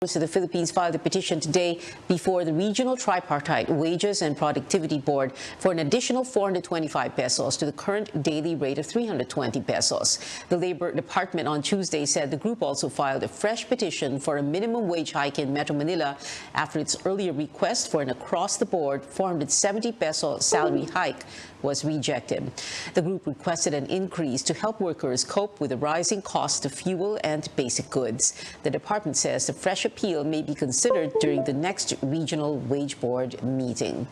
So the Philippines filed a petition today before the Regional Tripartite Wages and Productivity Board for an additional 425 pesos to the current daily rate of 320 pesos. The Labor Department on Tuesday said the group also filed a fresh petition for a minimum wage hike in Metro Manila after its earlier request for an across-the-board 470 peso salary hike was rejected. The group requested an increase to help workers cope with the rising cost of fuel and basic goods. The department says the fresh appeal may be considered during the next Regional Wage Board meeting.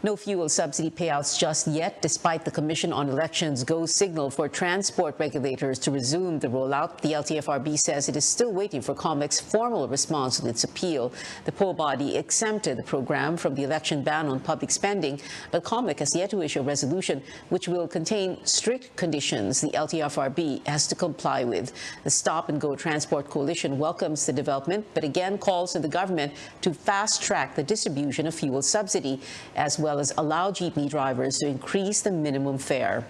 No fuel subsidy payouts just yet, despite the Commission on Elections' go signal for transport regulators to resume the rollout. The LTFRB says it is still waiting for COMEX's formal response to its appeal. The poll body exempted the program from the election ban on public spending, but COMEX has yet to issue a resolution which will contain strict conditions the LTFRB has to comply with. The Stop and Go Transport Coalition welcomes the development, but again calls on the government to fast-track the distribution of fuel subsidy, as well as allow jeepney drivers to increase the minimum fare.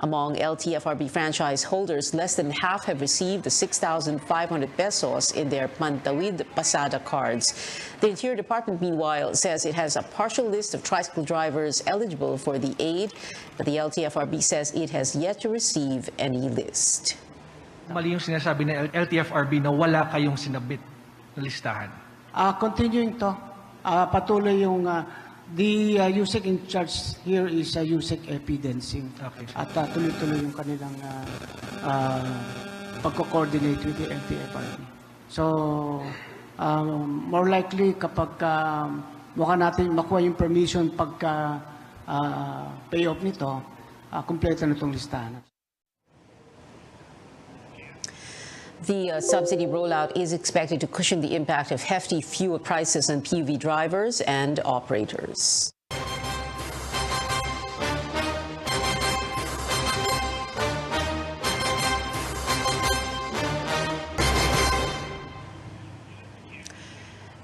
Among LTFRB franchise holders, less than half have received the 6,500 pesos in their Pantawid Pasada cards. The Interior Department, meanwhile, says it has a partial list of tricycle drivers eligible for the aid, but the LTFRB says it has yet to receive any list. Mali yung sinasabi ng LTFRB na wala kayong sinabit na listahan. Continuing to, patuloy yung the USEC in charge here is USEC Evidencing. Okay. At tuloy-tuloy yung kanilang pagko-coordinate with the LTFRB. So, more likely kapag mukha natin makuha yung permission pagka payoff nito, kumpleto na itong listahan. The subsidy rollout is expected to cushion the impact of hefty fuel prices on PUV drivers and operators.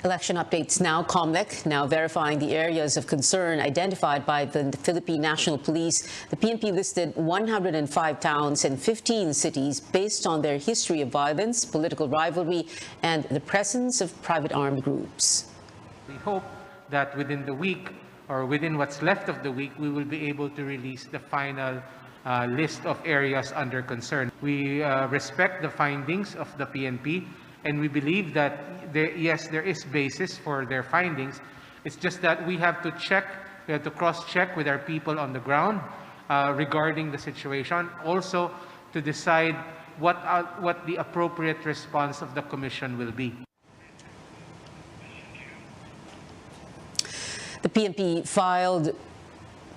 Election updates now. COMELEC now verifying the areas of concern identified by the Philippine National Police. The PNP listed 105 towns and 15 cities based on their history of violence, political rivalry, and the presence of private armed groups. We hope that within the week, or within what's left of the week, we will be able to release the final list of areas under concern. We respect the findings of the PNP, and we believe that yes, there is basis for their findings. It's just that we have to cross-check with our people on the ground regarding the situation, also to decide what the appropriate response of the Commission will be. The PNP filed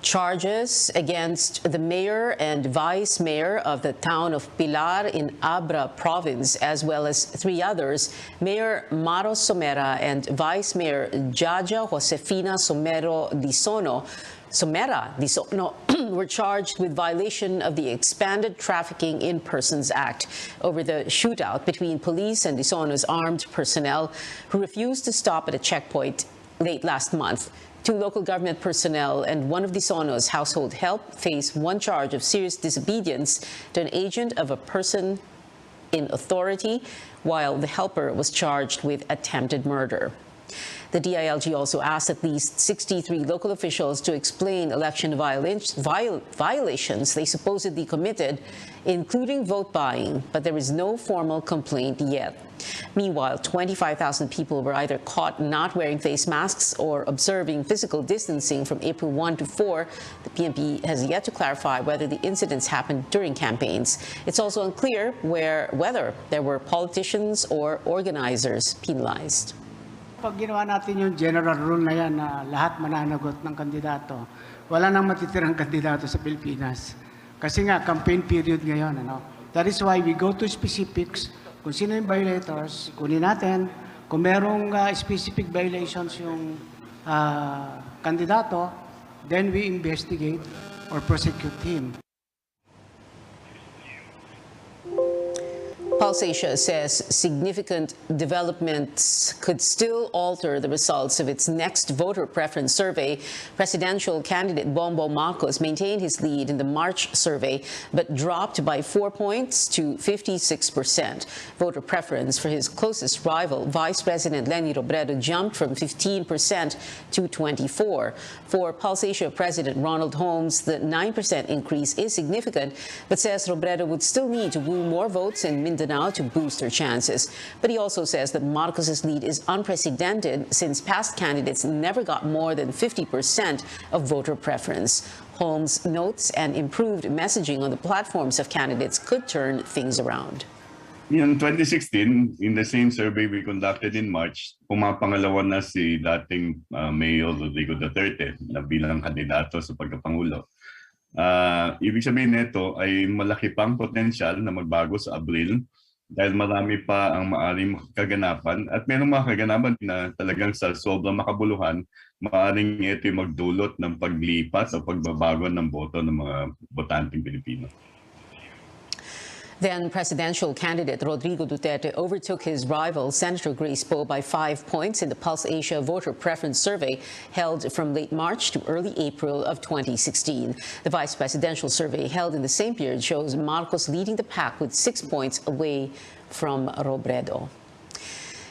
charges against the mayor and vice mayor of the town of Pilar in Abra province, as well as 3 others. Mayor Maro Somera and Vice Mayor Jaja Josefina Somera Disono were charged with violation of the Expanded Trafficking in Persons Act over the shootout between police and Disono's armed personnel who refused to stop at a checkpoint late last month. 2 local government personnel and 1 of Disono's household help face 1 charge of serious disobedience to an agent of a person in authority, while the helper was charged with attempted murder. The DILG also asked at least 63 local officials to explain election violations they supposedly committed, including vote buying, but there is no formal complaint yet. Meanwhile, 25,000 people were either caught not wearing face masks or observing physical distancing from April 1 to 4. The PNP has yet to clarify whether the incidents happened during campaigns. It's also unclear whether there were politicians or organizers penalized. Pag ginawa natin yung general rule na yan na lahat mananagot ng kandidato, wala nang matitirang kandidato sa Pilipinas. Kasi nga, campaign period ngayon. That is why we go to specifics. Kung sino yung violators, kunin natin. Kung merong specific violations yung kandidato, then we investigate or prosecute him. Pulse Asia says significant developments could still alter the results of its next voter preference survey. Presidential candidate Bongbong Marcos maintained his lead in the March survey, but dropped by 4 points to 56%. Voter preference for his closest rival, Vice President Leni Robredo, jumped from 15% to 24%. For Pulse Asia President Ronald Holmes, the 9% increase is significant, but says Robredo would still need to woo more votes in Mindanao to boost her chances. But he also says that Marcos's lead is unprecedented since past candidates never got more than 50% of voter preference. Holmes notes an improved messaging on the platforms of candidates could turn things around. In 2016, in the same survey we conducted in March, pumapangalawa na si dating Mayor Rodrigo Duterte na bilang kandidato sa pagkapangulo. Ibig sabihin nito ay malaki pang potensyal na magbago sa Abril dahil marami pa ang maaring kaganapan at mayroong mga kaganapan na talagang sa sobrang makabuluhan, maaring ito magdulot ng paglipat o pagbabago ng boto ng mga botanteng Pilipino. Then presidential candidate Rodrigo Duterte overtook his rival, Senator Grace Poe, by 5 points in the Pulse Asia voter preference survey held from late March to early April of 2016. The vice presidential survey held in the same period shows Marcos leading the pack with 6 points away from Robredo.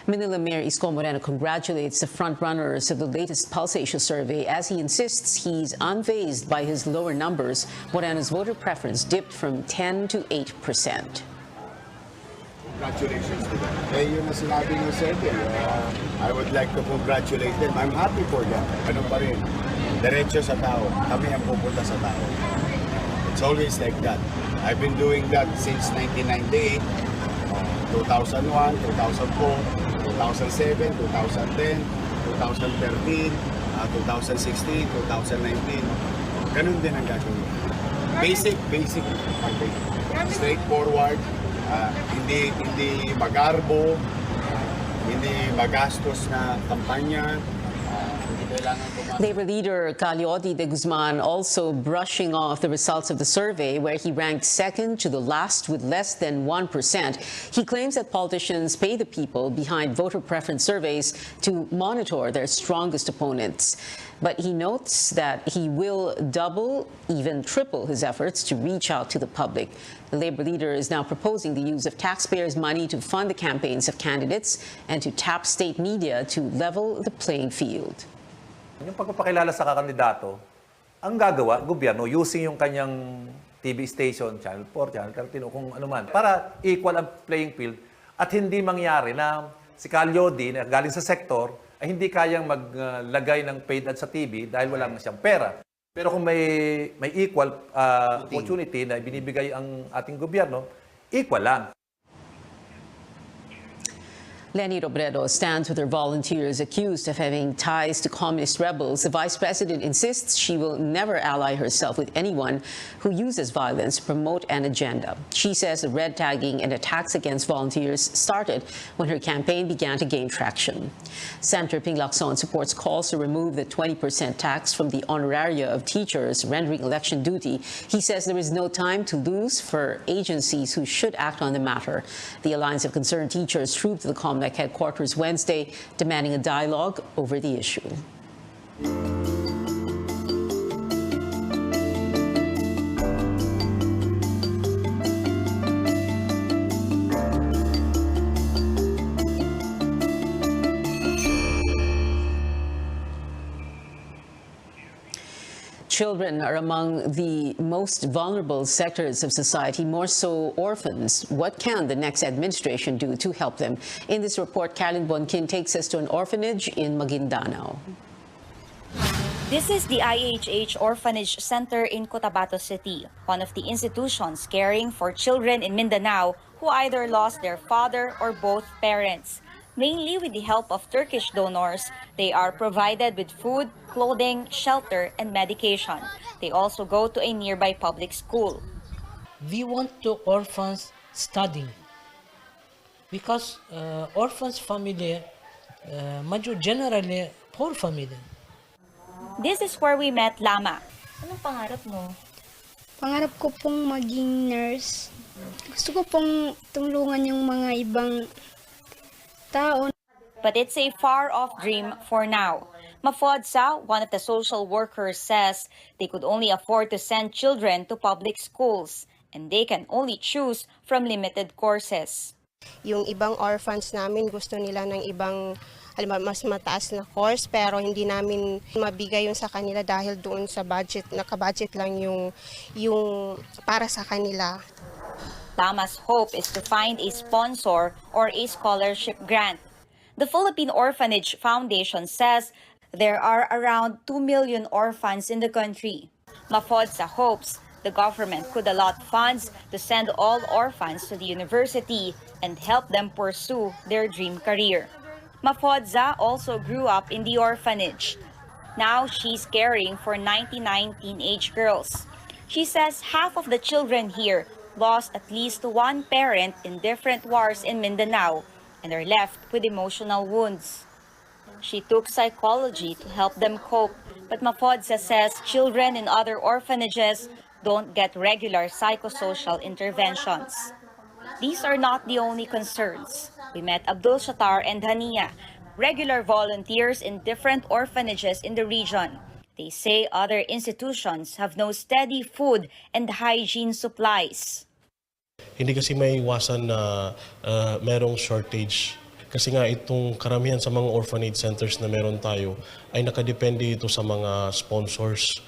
Manila Mayor Isko Moreno congratulates the frontrunners of the latest Pulse Asia survey as he insists he's unfazed by his lower numbers. Moreno's voter preference dipped from 10 to 8%. Congratulations to them. Yun na sinabi ng survey. I would like to congratulate them. I'm happy for them. Ano pa rin, diretso sa tao. Kami ang pupunta sa tao. It's always like that. I've been doing that since 1998, 2001, 2004, 2007, 2010, 2013, 2016, 2019. Ganun din ang gagawin. Basic. Straightforward. Hindi magarbo, hindi magastos na kampanya. Labor leader Calyodi de Guzman also brushing off the results of the survey, where he ranked second to the last with less than 1%. He claims that politicians pay the people behind voter preference surveys to monitor their strongest opponents. But he notes that he will double, even triple his efforts to reach out to the public. The Labor leader is now proposing the use of taxpayers' money to fund the campaigns of candidates and to tap state media to level the playing field. Yung pagpapakilala sa kakandidato, ang gagawa, gobyerno, using yung kanyang TV station, Channel 4, Channel 13, o kung ano man, para equal ang playing field at hindi mangyari na si Calyodi na galing sa sektor ay hindi kayang maglagay ng paid ad sa TV dahil wala na siyang pera. Pero kung may equal opportunity na binibigay ang ating gobyerno, equal lang. Leni Robredo stands with her volunteers accused of having ties to communist rebels. The vice president insists she will never ally herself with anyone who uses violence to promote an agenda. She says the red tagging and attacks against volunteers started when her campaign began to gain traction. Senator Ping Lacson supports calls to remove the 20% tax from the honoraria of teachers rendering election duty. He says there is no time to lose for agencies who should act on the matter. The Alliance of Concerned Teachers trooped to the COMELEC headquarters Wednesday, demanding a dialogue over the issue. Children are among the most vulnerable sectors of society, more so orphans. What can the next administration do to help them? In this report, Carolyn Bonkin takes us to an orphanage in Maguindanao. This is the IHH Orphanage Center in Cotabato City, one of the institutions caring for children in Mindanao who either lost their father or both parents. Mainly with the help of Turkish donors, they are provided with food, clothing, shelter, and medication. They also go to a nearby public school. We want to orphans studying because orphans family, generally poor family. This is where we met Lama. Anong pangarap mo? Pangarap ko pong maging nurse. Gusto ko pong tulungan yung mga ibang tao. But it's a far-off dream for now. Mafodsa, one of the social workers, says they could only afford to send children to public schools, and they can only choose from limited courses. Yung ibang orphans namin gusto nila ng ibang mas mataas na course pero hindi namin mabigay yun sa kanila dahil doon sa budget, naka-budget lang yung para sa kanila. Tama's hope is to find a sponsor or a scholarship grant. The Philippine Orphanage Foundation says there are around 2 million orphans in the country. Mafodsa hopes the government could allot funds to send all orphans to the university and help them pursue their dream career. Mafodsa also grew up in the orphanage. Now she's caring for 99 teenage girls. She says half of the children here lost at least one parent in different wars in Mindanao and are left with emotional wounds. She took psychology to help them cope, but Mafodsa says children in other orphanages don't get regular psychosocial interventions. These are not the only concerns. We met Abdul Shatar and Hania, regular volunteers in different orphanages in the region. They say other institutions have no steady food and hygiene supplies. Hindi kasi may iwasan na merong shortage. Kasi nga itong karamihan sa mga orphanage centers na meron tayo ay nakadepende ito sa mga sponsors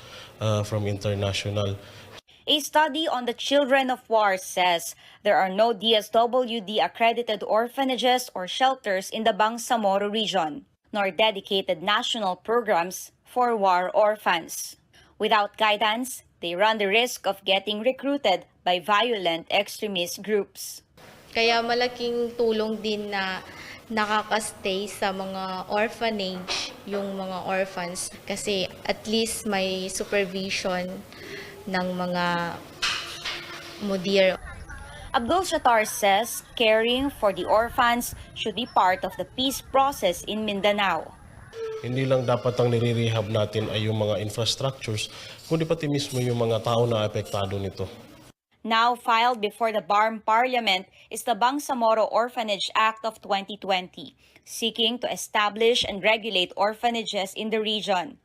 from international. A study on the children of war says there are no DSWD-accredited orphanages or shelters in the Bangsamoro region, nor dedicated national programs for war orphans. Without guidance, they run the risk of getting recruited by violent extremist groups. Kaya malaking tulong din na nakakastay sa mga orphanage yung mga orphans kasi at least may supervision ng mga mudir. Abdul Shatar says caring for the orphans should be part of the peace process in Mindanao. Hindi lang dapat ang nire-rehab natin ay yung mga infrastructures, kundi pati mismo yung mga tao na apektado nito. Now filed before the BARM Parliament is the Bangsamoro Orphanage Act of 2020, seeking to establish and regulate orphanages in the region.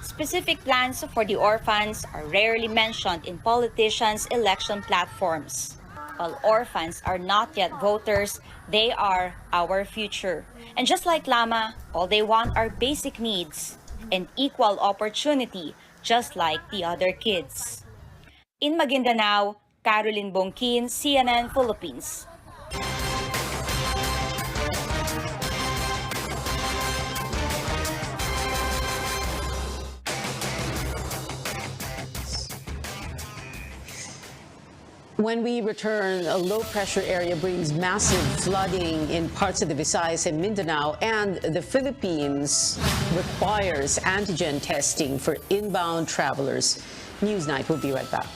Specific plans for the orphans are rarely mentioned in politicians' election platforms. While orphans are not yet voters, they are our future. And just like Lama, all they want are basic needs and equal opportunity, just like the other kids. In Maguindanao, Caroline Bongkin, CNN Philippines. When we return, a low-pressure area brings massive flooding in parts of the Visayas and Mindanao, and the Philippines requires antigen testing for inbound travelers. Newsnight will be right back.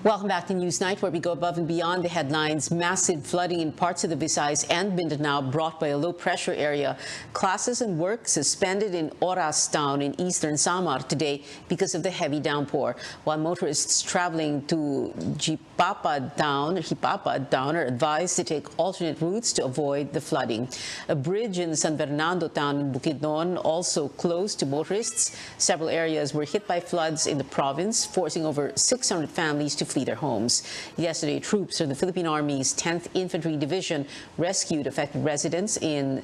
Welcome back to Newsnight, where we go above and beyond the headlines. Massive flooding in parts of the Visayas and Mindanao brought by a low-pressure area. Classes and work suspended in Oras town in eastern Samar today because of the heavy downpour, while motorists traveling to Hipapad town are advised to take alternate routes to avoid the flooding. A bridge in San Fernando town in Bukidnon also closed to motorists. Several areas were hit by floods in the province, forcing over 600 families to flee their homes. Yesterday, troops of the Philippine Army's 10th Infantry Division rescued affected residents in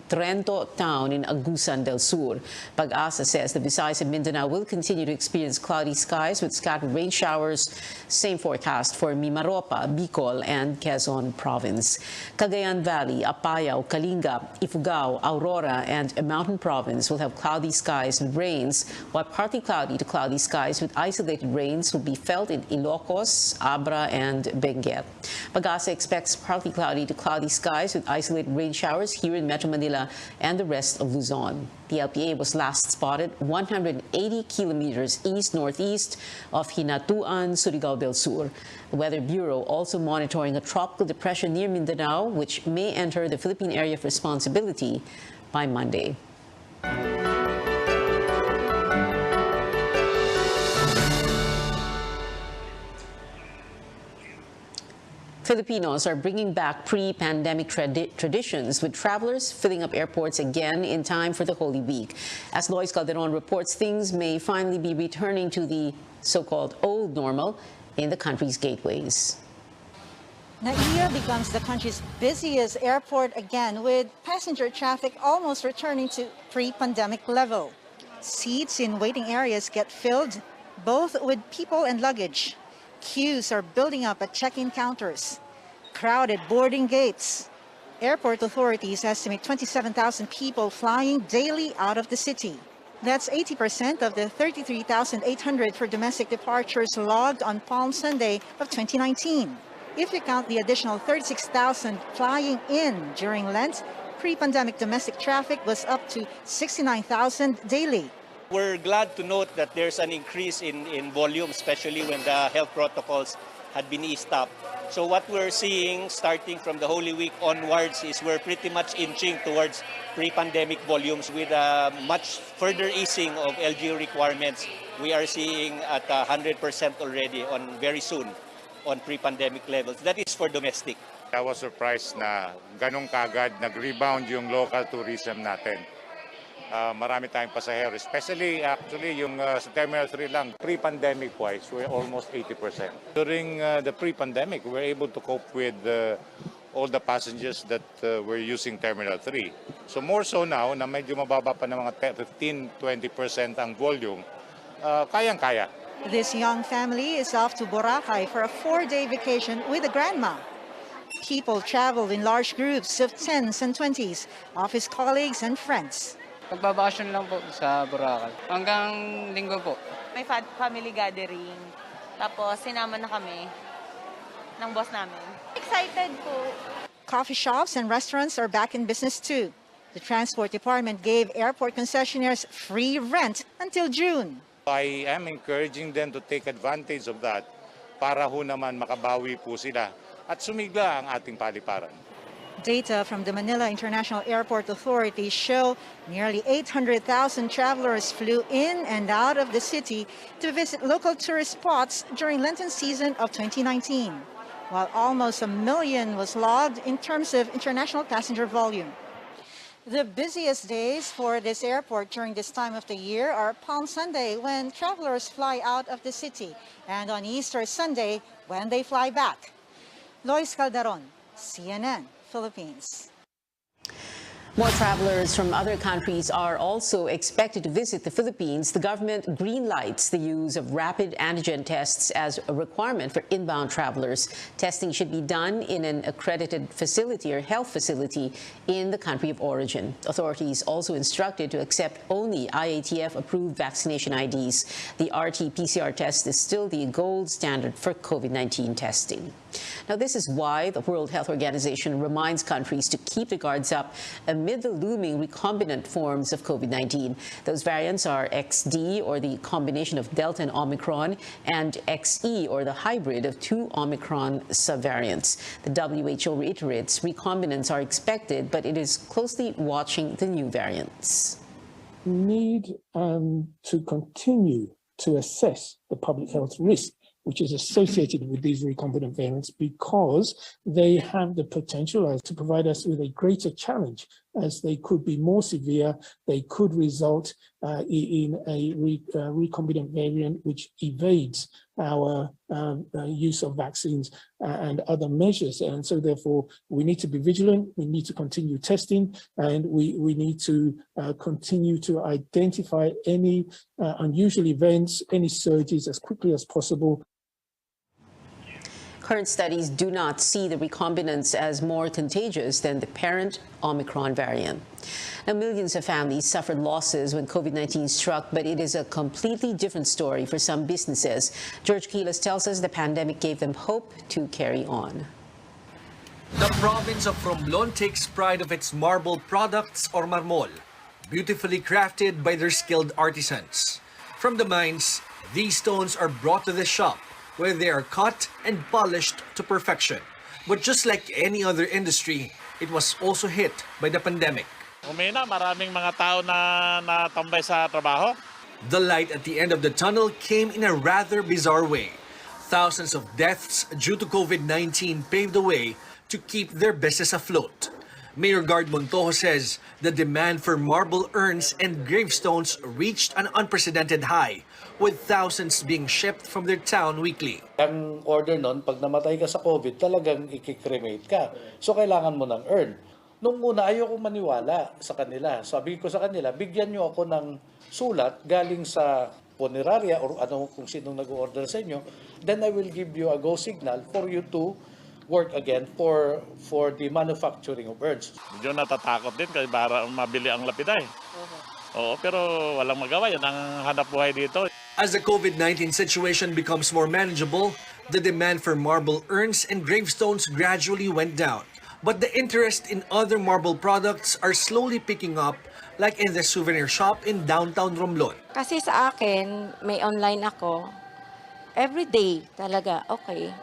Trento town in Agusan del Sur. Pag-asa says the Visayas and Mindanao will continue to experience cloudy skies with scattered rain showers. Same forecast for Mimaropa, Bicol, and Quezon Province. Cagayan Valley, Apayao, Kalinga, Ifugao, Aurora, and a mountain province will have cloudy skies with rains, while partly cloudy to cloudy skies with isolated rains will be felt in Ilocos, Abra, and Benguet. Pag-asa expects partly cloudy to cloudy skies with isolated rain showers here in Metro Manila and the rest of Luzon. The LPA was last spotted 180 kilometers east-northeast of Hinatuan, Surigao del Sur. The Weather Bureau also monitoring a tropical depression near Mindanao, which may enter the Philippine Area of Responsibility by Monday. Filipinos are bringing back pre-pandemic traditions, with travelers filling up airports again in time for the Holy Week. As Lois Calderon reports, things may finally be returning to the so-called old normal in the country's gateways. Naiya becomes the country's busiest airport again, with passenger traffic almost returning to pre-pandemic level. Seats in waiting areas get filled, both with people and luggage. Queues are building up at check-in counters. Crowded boarding gates. Airport authorities estimate 27,000 people flying daily out of the city. That's 80% of the 33,800 for domestic departures logged on Palm Sunday of 2019. If you count the additional 36,000 flying in during Lent, pre-pandemic domestic traffic was up to 69,000 daily. We're glad to note that there's an increase in volume, especially when the health protocols had been eased up. So what we're seeing starting from the Holy Week onwards is we're pretty much inching towards pre-pandemic volumes with a much further easing of LGU requirements. We are seeing at 100% already on very soon on pre-pandemic levels. That is for domestic. I was surprised na ganun kagad nag-rebound yung local tourism natin. Marami tayong pasahero, especially actually yung sa Terminal 3 lang, pre-pandemic wise, we're almost 80%. During the pre-pandemic, we were able to cope with all the passengers that were using Terminal 3. So more so now, na medyo mababa pa ng mga 15-20% ang volume, kayang-kaya. This young family is off to Boracay for a 4-day vacation with a grandma. People traveled in large groups of 10s and 20s, office colleagues and friends. Magbabakasyon lang po sa Boracay. Hanggang linggo po. May family gathering. Tapos sinama na kami ng boss namin. Excited po. Coffee shops and restaurants are back in business too. The Transport Department gave airport concessionaires free rent until June. I am encouraging them to take advantage of that para ho naman makabawi po sila at sumigla ang ating paliparan. Data from the Manila International Airport Authority show nearly 800,000 travelers flew in and out of the city to visit local tourist spots during Lenten season of 2019, while almost 1 million was logged in terms of international passenger volume. The busiest days for this airport during this time of the year are Palm Sunday, when travelers fly out of the city, and on Easter Sunday, when they fly back. Lois Calderon, CNN. Philippines. More travelers from other countries are also expected to visit the Philippines. The government greenlights the use of rapid antigen tests as a requirement for inbound travelers. Testing should be done in an accredited facility or health facility in the country of origin. Authorities also instructed to accept only IATF-approved vaccination IDs. The RT-PCR test is still the gold standard for COVID-19 testing. Now, this is why the World Health Organization reminds countries to keep their guards up amid the looming recombinant forms of COVID-19. Those variants are XD, or the combination of Delta and Omicron, and XE, or the hybrid of two Omicron subvariants. The WHO reiterates recombinants are expected, but it is closely watching the new variants. We need to continue to assess the public health risk which is associated with these recombinant variants, because they have the potential to provide us with a greater challenge, as they could be more severe. They could result in a recombinant variant which evades our use of vaccines and other measures. And so therefore, we need to be vigilant, we need to continue testing, and we need to continue to identify any unusual events, any surges as quickly as possible. Current studies do not see the recombinants as more contagious than the parent Omicron variant. Now, millions of families suffered losses when COVID-19 struck, but it is a completely different story for some businesses. George Quiles tells us the pandemic gave them hope to carry on. The province of Romblon takes pride of its marble products, or marmol, beautifully crafted by their skilled artisans. From the mines, these stones are brought to the shop, where they are cut and polished to perfection. But just like any other industry, it was also hit by the pandemic. Maraming mga tao na natambay sa trabaho. The light at the end of the tunnel came in a rather bizarre way. Thousands of deaths due to COVID-19 paved the way to keep their business afloat. Mayor Gard Montojo says the demand for marble urns and gravestones reached an unprecedented high, with thousands being shipped from their town weekly. Ang order nun, pag namatay ka sa COVID, talagang i-cremate ka. So kailangan mo ng urn. Nung una, ayoko maniwala sa kanila. Sabi ko sa kanila, bigyan nyo ako ng sulat galing sa funeraria or ano kung sinong nag-order sa inyo, then I will give you a go signal for you to work again for the manufacturing of urns. Medyo natatakot din kasi para mabili ang lapiday. Oo, pero walang magawa. Yan ang hanap buhay dito. As the COVID-19 situation becomes more manageable, the demand for marble urns and gravestones gradually went down. But the interest in other marble products are slowly picking up, like in the souvenir shop in downtown Romblon. Kasi sa akin, may online ako. Every day talaga, okay.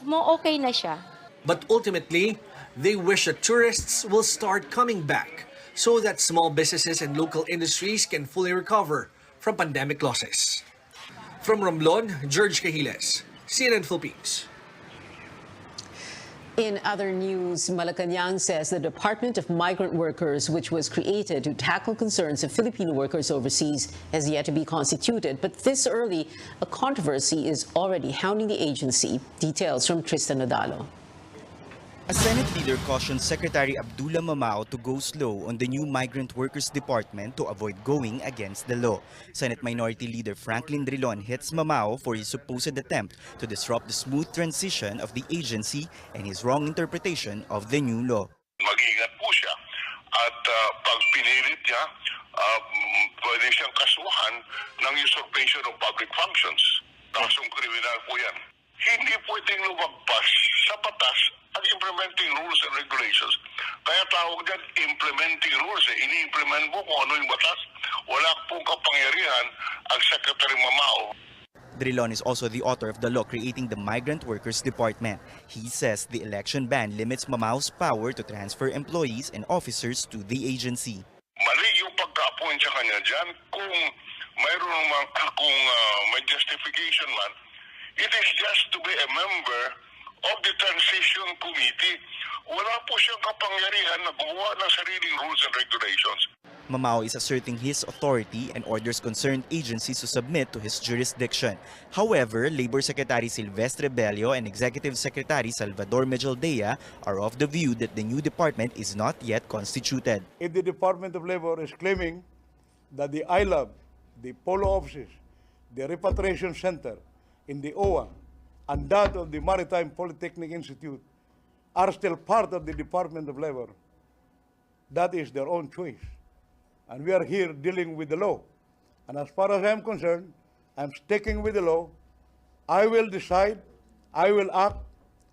Okay na siya. But ultimately, they wish that tourists will start coming back so that small businesses and local industries can fully recover from pandemic losses. From Romblon, George Quiles, CNN Philippines. In other news, Malacanang says the Department of Migrant Workers, which was created to tackle concerns of Filipino workers overseas, has yet to be constituted. But this early, a controversy is already hounding the agency. Details from Tristan Nodalo. A Senate leader cautioned Secretary Abdullah Mamao to go slow on the new Migrant Workers Department to avoid going against the law. Senate Minority Leader Franklin Drilon hits Mamao for his supposed attempt to disrupt the smooth transition of the agency and his wrong interpretation of the new law. Mag-iingat po siya at pag pinilit niya, pwede siyang kasuhan ng usurpation of public functions. Kasong kriminal po yan. Hindi pwedeng lumagpas sa batas ang implementing rules and regulations. Kaya tawag dyan, implementing rules. Ini-implement mo kung ano yung batas. Wala pong kapangyarihan ang Secretary Mamao. Drilon is also the author of the law creating the Migrant Workers Department. He says the election ban limits Mamao's power to transfer employees and officers to the agency. Mali yung pagka-appoint sa kanya dyan. Kung mayroon may justification man, it is just to be a member of the transition committee. Wala po siyang kapangyarihan na gumawa ng sariling rules and regulations. Mamao is asserting his authority and orders concerned agencies to submit to his jurisdiction. However, Labor Secretary Silvestre Bello and Executive Secretary Salvador Mejaldea are of the view that the new department is not yet constituted. If the Department of Labor is claiming that the ILAB, the Polo offices, the Repatriation Center in the OWA, and that of the Maritime Polytechnic Institute are still part of the Department of Labor, that is their own choice. And we are here dealing with the law. And as far as I'm concerned, I'm sticking with the law. I will decide I will act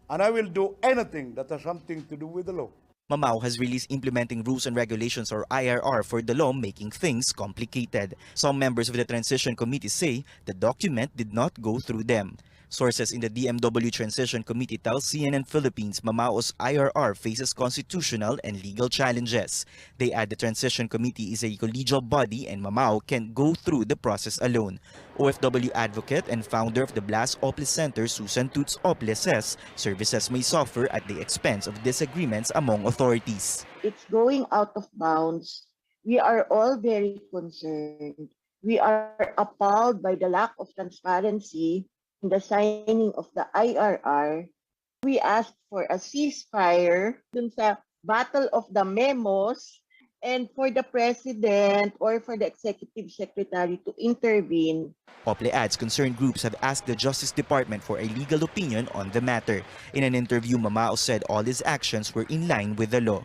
and I will do anything that has something to do with the law. Mamao has released implementing rules and regulations or IRR for the law, making things complicated. Some members of the transition committee say the document did not go through them. Sources in the DMW Transition Committee tell CNN Philippines Mamao's IRR faces constitutional and legal challenges. They add the Transition Committee is a collegial body and Mamao can go through the process alone. OFW advocate and founder of the Blas Ople Center, Susan Toots Ople, says services may suffer at the expense of disagreements among authorities. It's going out of bounds. We are all very concerned. We are appalled by the lack of transparency in the signing of the IRR. We asked for a ceasefire dun sa battle of the memos and for the president or for the executive secretary to intervene. Ople adds concerned groups have asked the Justice Department for a legal opinion on the matter. In an interview, Mamao said all his actions were in line with the law.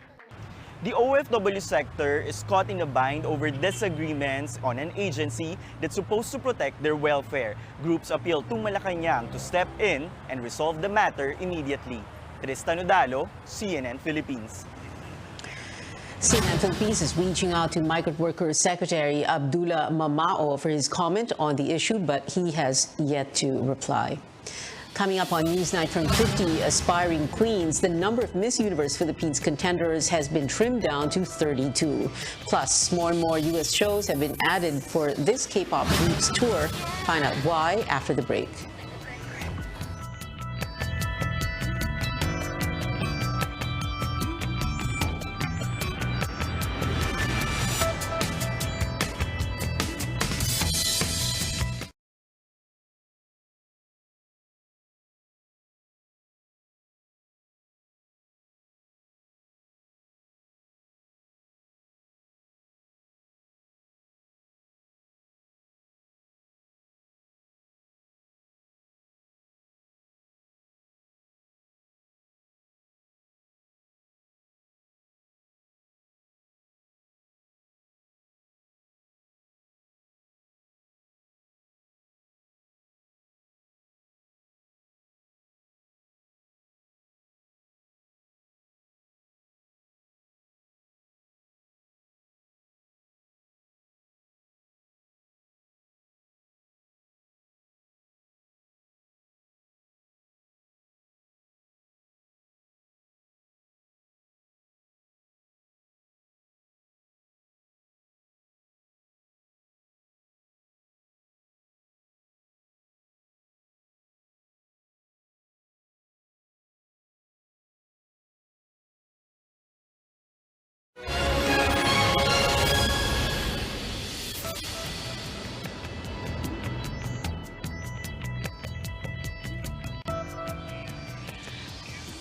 The OFW sector is caught in a bind over disagreements on an agency that's supposed to protect their welfare. Groups appeal to Malacanang to step in and resolve the matter immediately. Tristan Udalo, CNN Philippines. CNN Philippines is reaching out to Migrant Workers Secretary Abdullah Mamao for his comment on the issue, but he has yet to reply. Coming up on Newsnight, from 50 aspiring queens, the number of Miss Universe Philippines contenders has been trimmed down to 32. Plus, more and more U.S. shows have been added for this K-pop group's tour. Find out why after the break.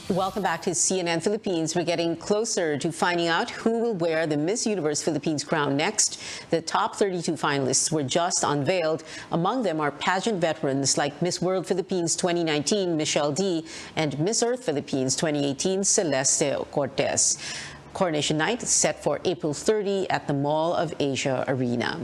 Welcome back to CNN Philippines. We're getting closer to finding out who will wear the Miss Universe Philippines crown next. The top 32 finalists were just unveiled. Among them are pageant veterans like Miss World Philippines 2019, Michelle D, and Miss Earth Philippines 2018, Celeste Cortez. Coronation Night is set for April 30 at the Mall of Asia Arena.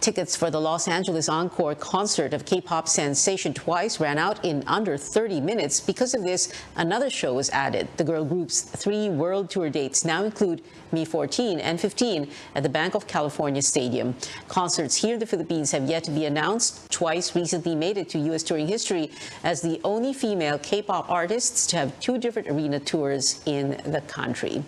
Tickets for the Los Angeles Encore concert of K-pop sensation Twice ran out in under 30 minutes. Because of this, another show was added. The girl group's 3 world tour dates now include May 14 and 15 at the Banc of California Stadium. Concerts here in the Philippines have yet to be announced. Twice recently made it to U.S. touring history as the only female K-pop artists to have 2 different arena tours in the country.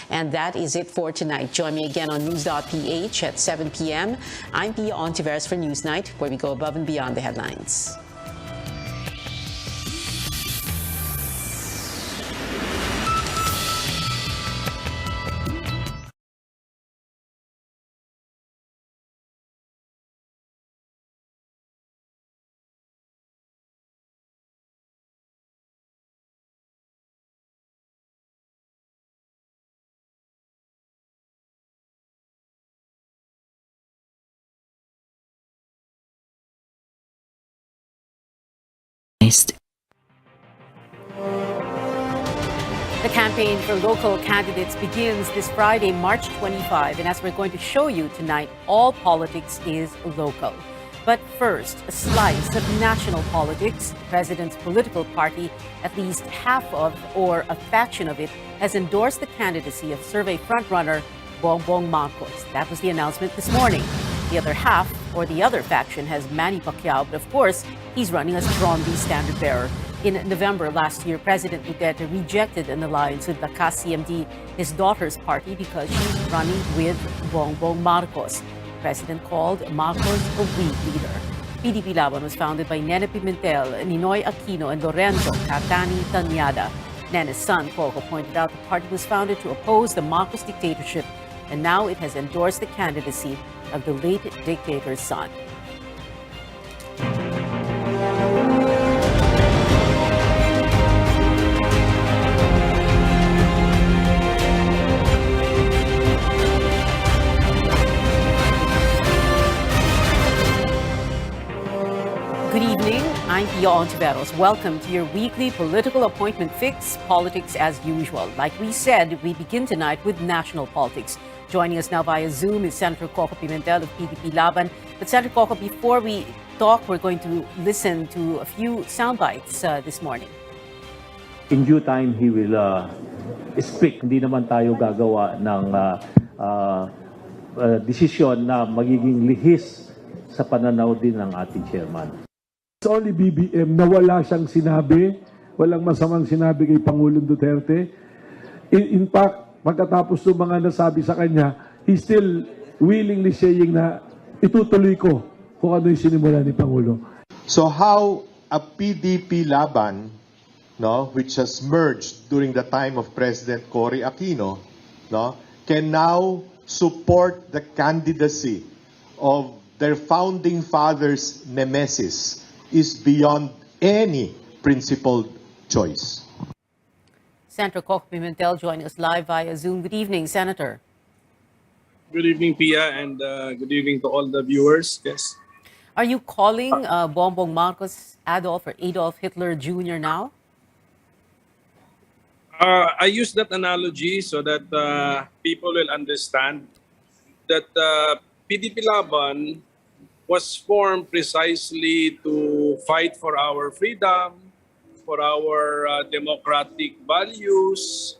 And that is it for tonight. Join me again on News.ph at 7 p.m. I'm Pia Ontiveros for Newsnight, where we go above and beyond the headlines. The campaign for local candidates begins this Friday, March 25. And as we're going to show you tonight, all politics is local. But first, a slice of national politics. The president's political party, at least half of or a faction of it, has endorsed the candidacy of survey frontrunner Bongbong Marcos. That was the announcement this morning. The other half, or the other faction, has Manny Pacquiao, but of course, he's running as Bromby standard bearer. In November last year, President Duterte rejected an alliance with Lakas CMD, his daughter's party, because she's running with Bongbong Marcos. The president called Marcos a weak leader. PDP Laban was founded by Nene Pimentel, Ninoy Aquino, and Lorenzo Catani Tanyada. Nene's son, Coco, pointed out the party was founded to oppose the Marcos dictatorship, and now it has endorsed the candidacy of the late dictator's son. Good evening, I'm Pia Ontiveros. Welcome to your weekly political appointment fix, politics as usual. Like we said, we begin tonight with national politics. Joining us now via Zoom is Senator Coco Pimentel of PDP Laban. But Senator Coco, before we talk, we're going to listen to a few sound bites this morning. In due time, he will speak. Hindi naman tayo gagawa ng desisyon na magiging lihis sa pananaw din ng ating chairman. It's only BBM na wala siyang sinabi, walang masamang sinabi kay Pangulong Duterte. In fact, pagkatapos ng mga nasabi sa kanya, he's still willingly saying na itutuloy ko kung ano yung sinimula ni Pangulo. So how a PDP Laban, no, which has merged during the time of President Cory Aquino, no, can now support the candidacy of their founding fathers' nemesis is beyond any principled choice. Senator Coco Pimentel joining us live via Zoom. Good evening, Senator. Good evening, Pia, and good evening to all the viewers. Yes. Are you calling Bongbong Marcos Adolf or Adolf Hitler Jr. now? I use that analogy so that people will understand that PDP Laban was formed precisely to fight for our freedom, for our democratic values,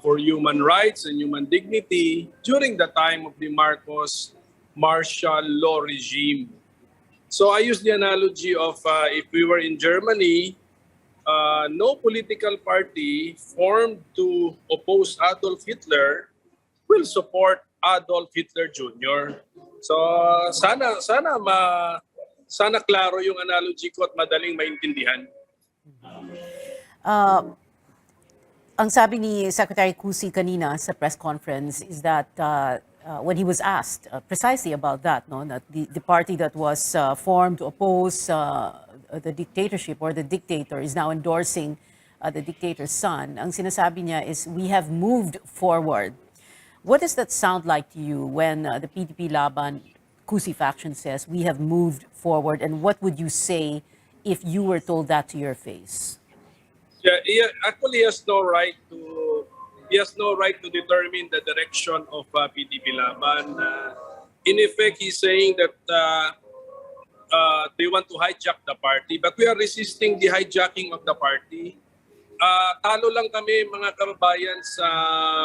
for human rights and human dignity during the time of the Marcos martial law regime. So I use the analogy of if we were in Germany, no political party formed to oppose Adolf Hitler will support Adolf Hitler Jr. So sana klaro yung analogy ko at madaling maintindihan. Ang sabi ni Secretary Cusi kanina sa press conference is that when he was asked precisely about that, no, that the party that was formed to oppose the dictatorship or the dictator is now endorsing the dictator's son, ang sinasabi niya is we have moved forward. What does that sound like to you when the PDP Laban Cusi faction says we have moved forward, and what would you say if you were told that to your face? Yeah, he has no right to determine the direction of PDP Laban. In effect, he's saying that they want to hijack the party, but we are resisting the hijacking of the party. Talo lang kami mga kababayan sa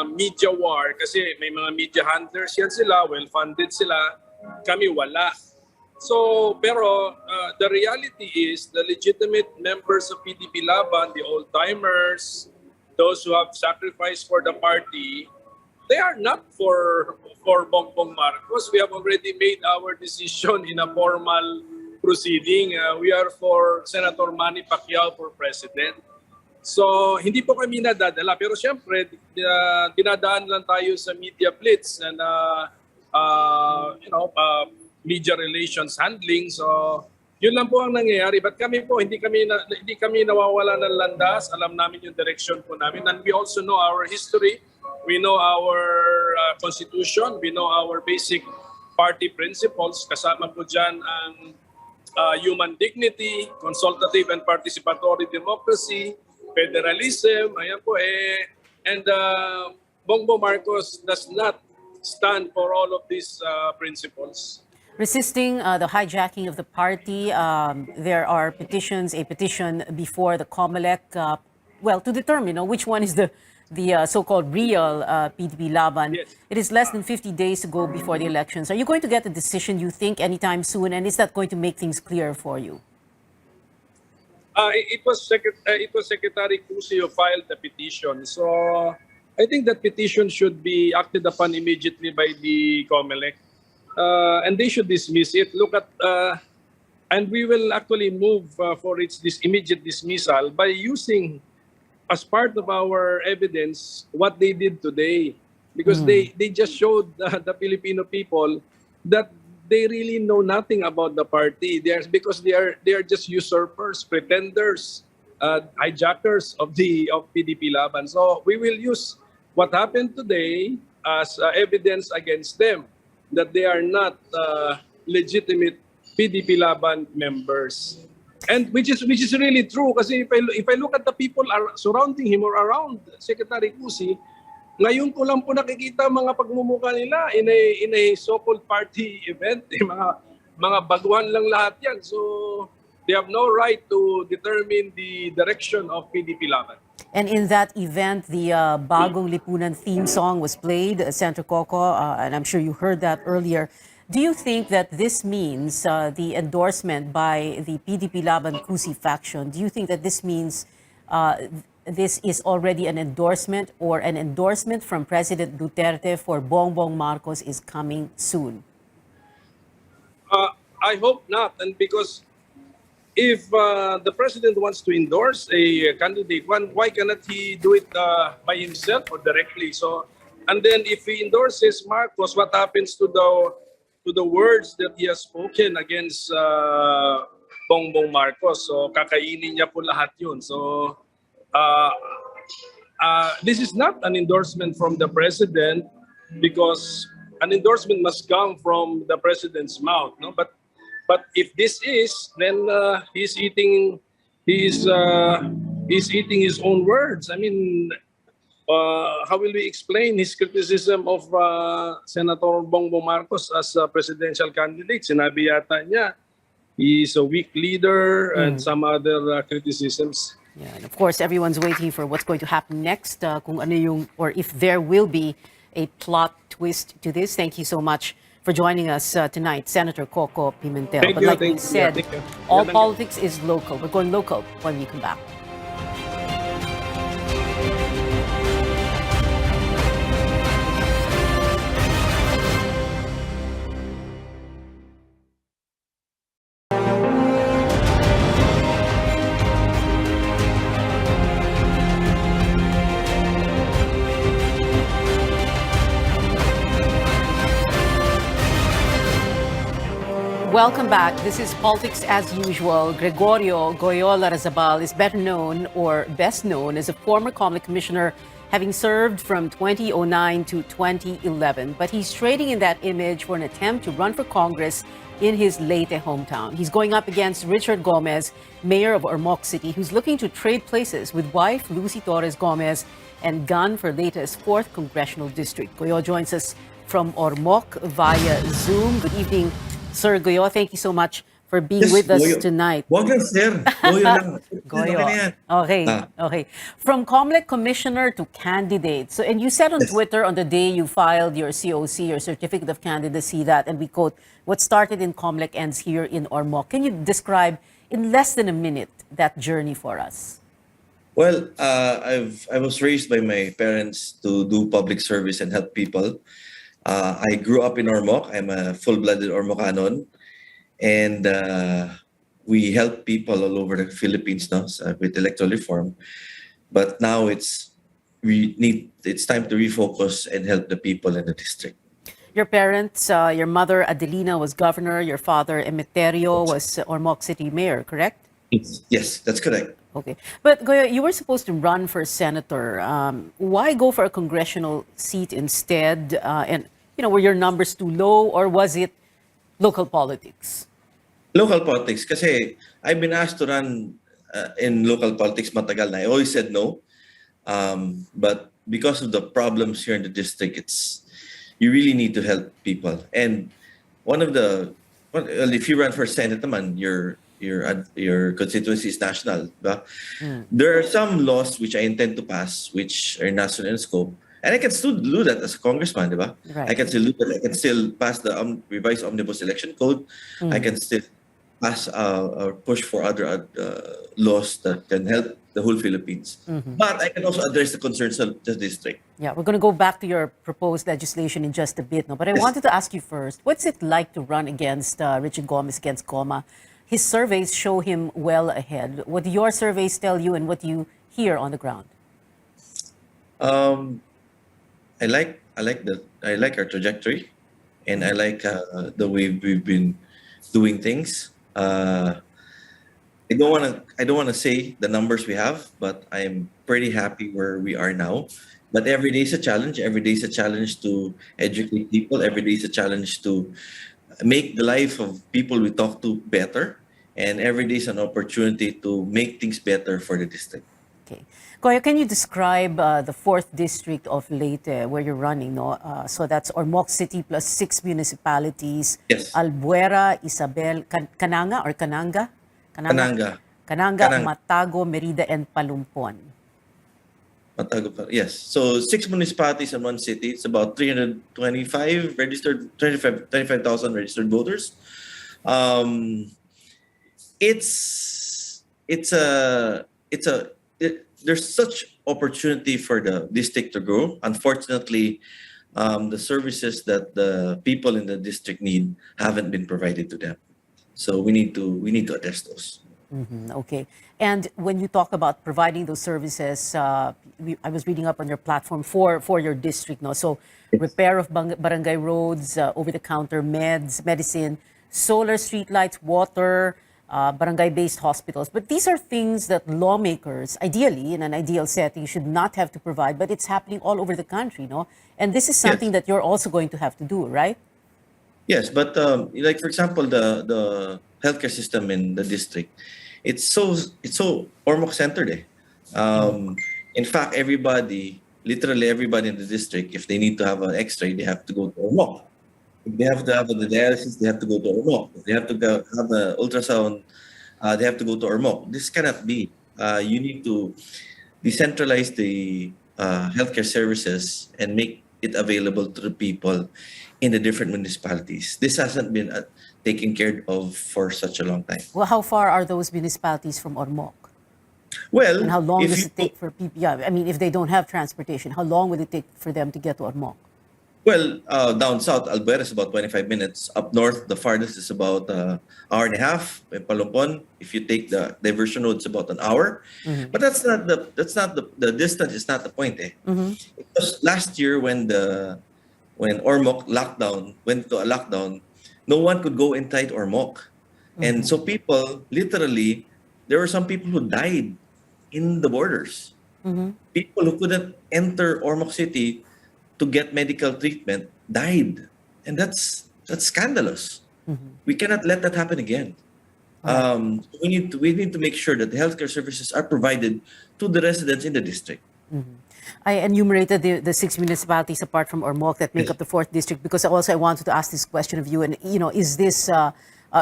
media war kasi may mga media handlers yan sila, well-funded sila, kami wala. So, pero the reality is the legitimate members of PDP Laban, the old-timers, those who have sacrificed for the party, they are not for Bongbong Marcos. We have already made our decision in a formal proceeding. We are for Senator Manny Pacquiao for president. So, hindi po kami nadadala. Pero siyempre, dinadaan lang tayo sa media blitz and media relations handling. So, yun lang po ang nangyayari. But kami po, hindi kami nawawala ng landas. Alam namin yung direction po namin. And we also know our history. We know our constitution. We know our basic party principles. Kasama po dyan ang human dignity, consultative and participatory democracy, federalism, ayan po and Bongbong Marcos does not stand for all of these principles. resisting the hijacking of the party. There are petitions, a petition before the COMELEC, to determine which one is the so-called real PDP Laban. Yes. It is less than 50 days to go before the elections. Are you going to get a decision, you think, anytime soon? And is that going to make things clear for you? It was Secretary Cusi who filed the petition. So I think that petition should be acted upon immediately by the COMELEC. And they should dismiss it. And we will actually move for this immediate dismissal by using as part of our evidence what they did today. Because they just showed the Filipino people that they really know nothing about the party. Because they are just usurpers, pretenders, hijackers of PDP Laban. So we will use what happened today as evidence against them that they are not legitimate PDP Laban members. And which is really true kasi if I look at the people surrounding him or around Secretary Cusi, ngayon ko lang po nakikita mga pagmumukha nila in a so-called party event. Mga baguhan lang lahat yan. So they have no right to determine the direction of PDP Laban. And in that event, the Bagong Lipunan theme song was played, Senator Coco, and I'm sure you heard that earlier. Do you think that this means the endorsement by the PDP Laban Cusi faction, do you think that this means this is already an endorsement or an endorsement from President Duterte for Bongbong Marcos is coming soon? I hope not. And because if the president wants to endorse a candidate, why cannot he do it by himself or directly? So, and then if he endorses Marcos, what happens to the words that he has spoken against Bongbong Marcos? So, kakainin niya po lahat yun. So, this is not an endorsement from the president because an endorsement must come from the president's mouth, no? But if this is, then he's eating his own words. I mean, how will we explain his criticism of Senator Bongbong Marcos as a presidential candidate? Sinabi yata niya, he's a weak leader and some other criticisms. Yeah, and of course, everyone's waiting for what's going to happen next, kung ano yung, or if there will be a plot twist to this. Thank you so much for joining us tonight, Senator Coco Pimentel. Thank but you, like thank we you. said, Yeah, thank you. all Yeah, politics is local. We're going local when we come back. Welcome back. This is Politics as Usual. Gregorio Goyola Razabal is better known or best known as a former COMELEC commissioner, having served from 2009 to 2011. But he's trading in that image for an attempt to run for Congress in his Leyte hometown. He's going up against Richard Gomez, mayor of Ormoc City, who's looking to trade places with wife Lucy Torres Gomez and gun for Leyte's 4th Congressional District. Goyo joins us from Ormoc via Zoom. Good evening, Sir Goyo. Thank you so much for being with us tonight. Wag lang, sir. Goyo lang. Goyo. Okay na yan. Okay, okay. From COMELEC commissioner to candidate. So, and you said on Twitter on the day you filed your COC, your certificate of candidacy, that, and we quote, "What started in COMELEC ends here in Ormoc." Can you describe in less than a minute that journey for us? Well, I was raised by my parents to do public service and help people. I grew up in Ormoc. I'm a full-blooded Ormocanon. And we help people all over the Philippines now with electoral reform. But now it's time to refocus and help the people in the district. Your parents, your mother Adelina was governor, your father Emeterio was Ormoc City mayor, correct? Yes, that's correct. Okay. But Goyo, you were supposed to run for senator. Why go for a congressional seat instead? And, you know, were your numbers too low or was it local politics? Local politics. Kasi I've been asked to run in local politics matagal na. I always said no. But because of the problems here in the district, you really need to help people. And one of the Well, if you run for Senate naman, your constituency is national, diba? There are some laws which I intend to pass which are national in scope, and I can still do that as a congressman, diba? Right. I can still do that. I can still pass the revised omnibus election code. I can still pass or push for other laws that can help the whole Philippines. But I can also address the concerns of the district. Yeah, we're going to go back to your proposed legislation in just a bit. No, but I wanted to ask you first, what's it like to run against Richard Gomez, against Goma? His surveys show him well ahead. What do your surveys tell you, and what do you hear on the ground? I like our trajectory, and I like the way we've been doing things. I don't want to say the numbers we have, but I'm pretty happy where we are now. But every day is a challenge. Every day is a challenge to educate people. Every day is a challenge to make the life of people we talk to better. And every day is an opportunity to make things better for the district. Okay. Goyo, can you describe the 4th district of Leyte where you're running? No? So that's Ormoc City plus 6 municipalities. Yes. Albuera, Isabel, Cananga or Cananga? Cananga. Cananga, Matago, Merida, and Palumpon. Matago, yes. So 6 municipalities in one city. It's about 325 registered, 25,000 registered voters. There's such opportunity for the district to grow. Unfortunately, the services that the people in the district need haven't been provided to them. So we need to address those. Okay. And when you talk about providing those services, I was reading up on your platform for your district. No? So repair of barangay roads, over-the-counter medicine, solar streetlights, water, barangay-based hospitals. But these are things that lawmakers, ideally, in an ideal setting, should not have to provide. But it's happening all over the country, no? And this is something that you're also going to have to do, right? Yes, but like for example, the healthcare system in the district, it's so Ormoc centered. In fact, literally everybody in the district, if they need to have an X-ray, they have to go to Ormoc. If they have to have the dialysis, they have to go to Ormoc. If they have to have the ultrasound, they have to go to Ormoc. This cannot be. You need to decentralize the healthcare services and make it available to the people in the different municipalities. This hasn't been taken care of for such a long time. Well, how far are those municipalities from Ormoc? Well, and how long does it take for people? Yeah, I mean, if they don't have transportation, how long would it take for them to get to Ormoc? Well, down south, Albuera is about 25 minutes. Up north, the farthest is about an hour and a half. In Palumpon, if you take the diversion road, it's about an hour. But that's not the distance is not the point. Because last year when Ormoc went to a lockdown, no one could go inside Ormoc. And so people, literally, there were some people who died in the borders. People who couldn't enter Ormoc City to get medical treatment died. And that's scandalous. We cannot let that happen again. We need to make sure that the healthcare services are provided to the residents in the district. I enumerated the 6 municipalities apart from Ormoc that make up the 4th district because I wanted to ask this question of you. And is this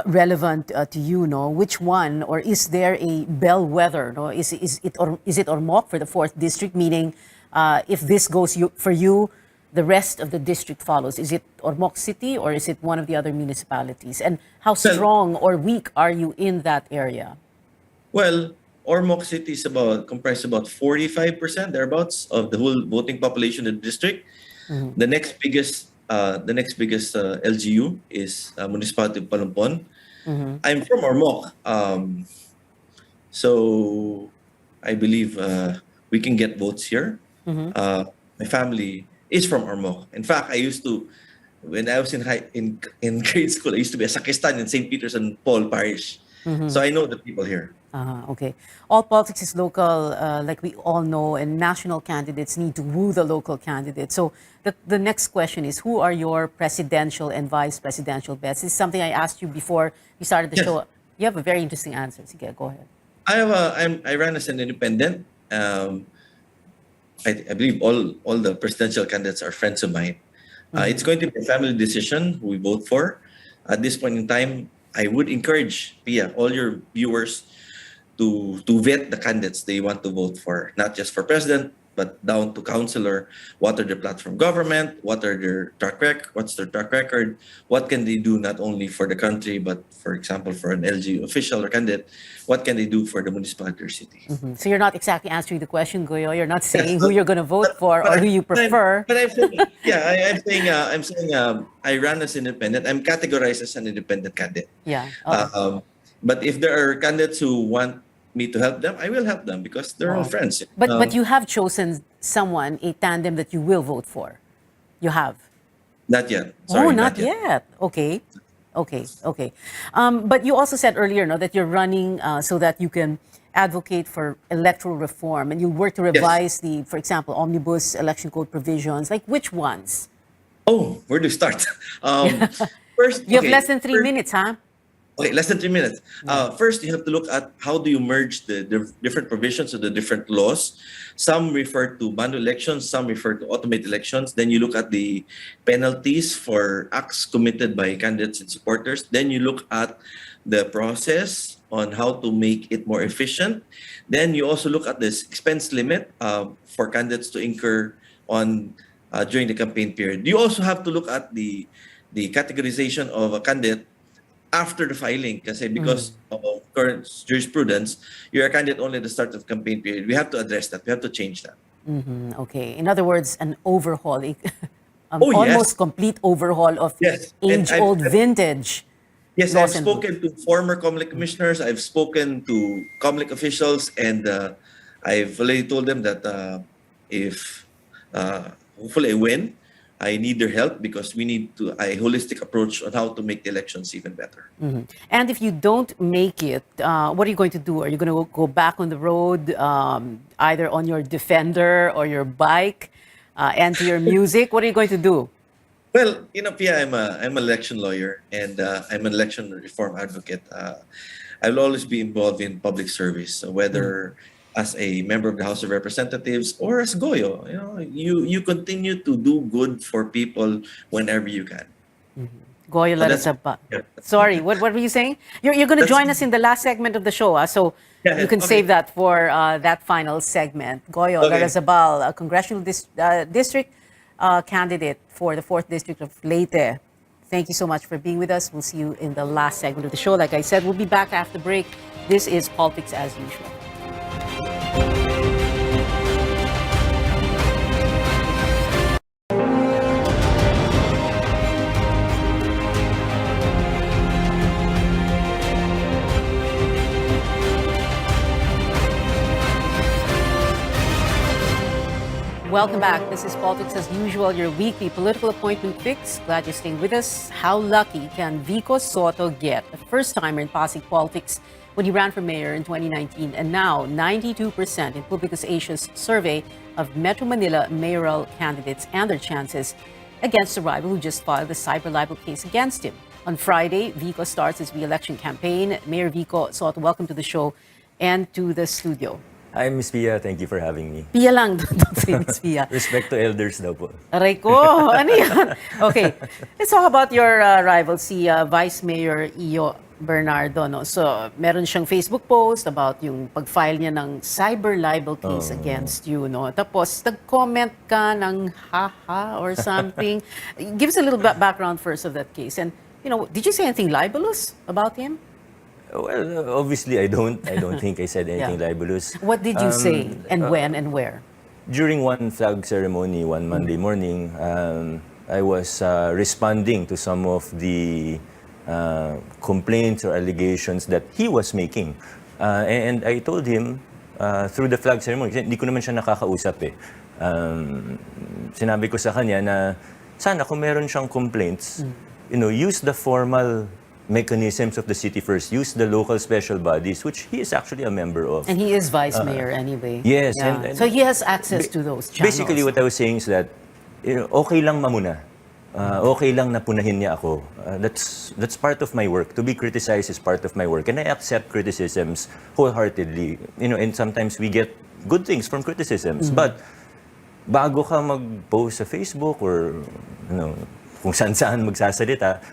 relevant to you? No, which one, or is there a bellwether? No, is it Ormoc for the 4th district? Meaning, if this goes for you, the rest of the district follows. Is it Ormoc City or is it one of the other municipalities? And how strong or weak are you in that area? Well, Ormoc City is comprised about 45% thereabouts of the whole voting population in the district. The next biggest LGU is municipality of Palumpon. I'm from Ormoc, so I believe we can get votes here. My family is from Ormoc. In fact, I used to, when I was in grade school, I used to be a sacristan in St. Peter's and Paul Parish. So I know the people here. Okay. All politics is local, like we all know, and national candidates need to woo the local candidates. So the next question is, who are your presidential and vice presidential bets? This is something I asked you before we started the show. You have a very interesting answer. Sige, go ahead. I ran as an independent. I believe all the presidential candidates are friends of mine. It's going to be a family decision who we vote for. at this point in time, I would encourage, Pia, all your viewers to vet the candidates they want to vote for, not just for president, but down to councillor. What are their platform government? What are their track record? What's their track record? What can they do not only for the country, but for example, for an LGU official or candidate, what can they do for the municipality or city? So you're not exactly answering the question, Goyo. You're not saying who you're going to vote for or who you prefer. But I'm saying, I'm saying I run as independent. I'm categorized as an independent candidate. Yeah. But if there are candidates who want me to help them, I will help them because they're all friends. But you have chosen someone, a tandem that you will vote for. You have. Not yet. Sorry, not yet. Okay. But you also said earlier, no, that you're running so that you can advocate for electoral reform and you work to revise for example, omnibus election code provisions. Like which ones? Oh, where to start? First, you have less than 3 minutes, huh? Okay, less than 3 minutes. First, you have to look at how do you merge the different provisions of the different laws. Some refer to manual elections, some refer to automated elections. Then you look at the penalties for acts committed by candidates and supporters. Then you look at the process on how to make it more efficient. Then you also look at this expense limit for candidates to incur on during the campaign period. You also have to look at the categorization of a candidate after the filing, because of current jurisprudence, you're a candidate only at the start of campaign period. We have to address that. We have to change that. Okay. In other words, an overhaul, almost complete overhaul of age-old vintage. Yes, I've spoken to former COMELEC commissioners. I've spoken to COMELEC officials, and I've already told them that if hopefully I win, I need their help because we need a holistic approach on how to make the elections even better. And if you don't make it, what are you going to do? Are you going to go back on the road, either on your Defender or your bike, and to your music? What are you going to do? Well, Pia, I'm an election lawyer and I'm an election reform advocate. I will always be involved in public service, so whether as a member of the House of Representatives or as Goyo, you continue to do good for people whenever you can. Goyo Larrazabal. Sorry, what were you saying? You're going to join us in the last segment of the show, so you can save that for that final segment. Goyo Larrazabal, a congressional district candidate for the 4th District of Leyte. Thank you so much for being with us. We'll see you in the last segment of the show. Like I said, we'll be back after break. This is Politics as Usual. Welcome back. This is Politics as Usual, your weekly political appointment fix. Glad you're staying with us. How lucky can Vico Soto get? A first-timer in Pasig politics when he ran for mayor in 2019, and now 92% in Publicus Asia's survey of Metro Manila mayoral candidates and their chances against a rival who just filed a cyber libel case against him. On Friday, Vico starts his re-election campaign. Mayor Vico Soto, welcome to the show and to the studio. Hi, Miss Pia. Thank you for having me. Pia lang, don't say Miss Pia. Respect to elders daw po. Aray ko, ano yan? Okay, let's talk about your rival, si Vice Mayor Iyo Bernardo. No? So, meron siyang Facebook post about yung pag-file niya ng cyber libel case against you. No? Tapos, nag-comment ka ng haha or something. Give us a little background first of that case. And, did you say anything libelous about him? Well, obviously, I don't think I said anything libelous. What did you say, and when, and where? During one flag ceremony, one Monday morning, I was responding to some of the complaints or allegations that he was making. And I told him, through the flag ceremony, hindi ko naman siya nakakausap eh. Sinabi ko sa kanya na, sana kung meron siyang complaints, use the formal mechanisms of the city first. Use the local special bodies, which he is actually a member of. And he is vice mayor anyway. Yes. Yeah. And so he has access to those channels. Basically, what I was saying is that, okay lang mamuna. Okay lang na punahin niya ako. That's part of my work. To be criticized is part of my work. And I accept criticisms wholeheartedly. And sometimes we get good things from criticisms. But bago ka mag-post sa Facebook or kung saan-saan magsasalita,